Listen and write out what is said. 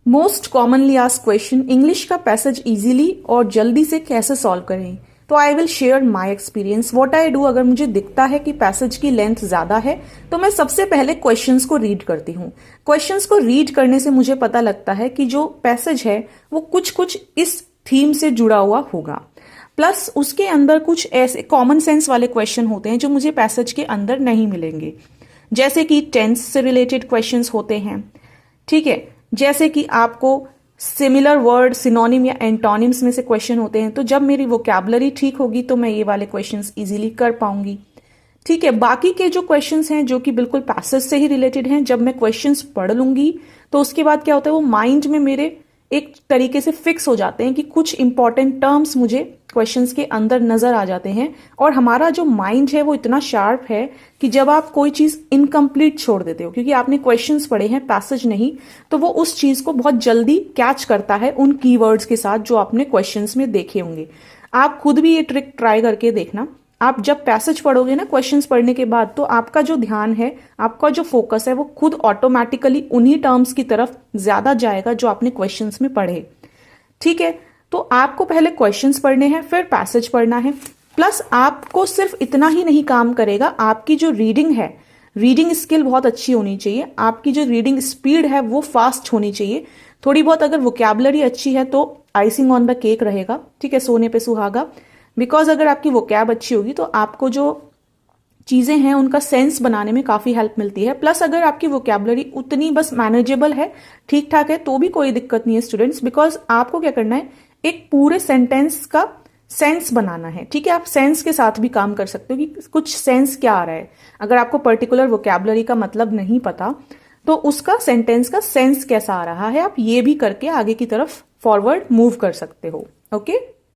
Most commonly asked question, English का passage easily और जल्दी से कैसे सॉल्व करें। तो I will share my experience what I do. अगर मुझे दिखता है कि पैसेज की लेंथ ज्यादा है तो मैं सबसे पहले क्वेश्चंस को रीड करती हूँ। क्वेश्चंस को रीड करने से मुझे पता लगता है कि जो पैसेज है वो कुछ कुछ इस थीम से जुड़ा हुआ होगा, प्लस उसके अंदर कुछ ऐसे कॉमन सेंस वाले क्वेश्चन होते हैं जो मुझे पैसेज के अंदर नहीं मिलेंगे, जैसे कि टेंस से रिलेटेड क्वेश्चंस होते हैं। ठीक है, जैसे कि आपको सिमिलर वर्ड, सिनोनिम या एंटोनिम्स में से क्वेश्चन होते हैं। तो जब मेरी वोकैबुलरी ठीक होगी तो मैं ये वाले क्वेश्चंस इजीली कर पाऊंगी। ठीक है, बाकी के जो क्वेश्चंस हैं जो कि बिल्कुल पैसेज से ही रिलेटेड हैं, जब मैं क्वेश्चंस पढ़ लूंगी तो उसके बाद क्या होता है, वो माइंड में मेरे एक तरीके से फिक्स हो जाते हैं कि कुछ इंपॉर्टेंट टर्म्स मुझे क्वेश्चंस के अंदर नजर आ जाते हैं। और हमारा जो माइंड है वो इतना शार्प है कि जब आप कोई चीज इनकम्प्लीट छोड़ देते हो क्योंकि आपने क्वेश्चंस पढ़े हैं पैसेज नहीं, तो वो उस चीज को बहुत जल्दी कैच करता है उन कीवर्ड्स के साथ जो आपने क्वेश्चंस में देखे होंगे। आप खुद भी ये ट्रिक ट्राई करके देखना। आप जब पैसेज पढ़ोगे ना क्वेश्चंस पढ़ने के बाद, तो आपका जो ध्यान है, आपका जो फोकस है, वो खुद ऑटोमेटिकली उन्हीं टर्म्स की तरफ ज्यादा जाएगा जो आपने क्वेश्चंस में पढ़े। ठीक है, तो आपको पहले क्वेश्चंस पढ़ने हैं, फिर पैसेज पढ़ना है। प्लस आपको सिर्फ इतना ही नहीं काम करेगा, आपकी जो रीडिंग है, रीडिंग स्किल बहुत अच्छी होनी चाहिए। आपकी जो रीडिंग स्पीड है वो फास्ट होनी चाहिए। थोड़ी बहुत अगर वोकैबुलरी अच्छी है तो आइसिंग ऑन द केक रहेगा। ठीक है, सोने पे सुहागा। बिकॉज अगर आपकी वोकैब अच्छी होगी तो आपको जो चीजें हैं उनका सेंस बनाने में काफी हेल्प मिलती है। प्लस अगर आपकी वोकैबुलरी उतनी बस मैनेजेबल है, ठीक ठाक है, तो भी कोई दिक्कत नहीं है स्टूडेंट्स। बिकॉज आपको क्या करना है, एक पूरे सेंटेंस का सेंस बनाना है। ठीक है, आप सेंस के साथ भी काम कर सकते हो कि कुछ सेंस क्या आ रहा है। अगर आपको पर्टिकुलर वोकैबुलरी का मतलब नहीं पता तो उसका सेंटेंस का सेंस कैसा आ रहा है, आप ये भी करके आगे की तरफ फॉरवर्ड मूव कर सकते हो। ओके।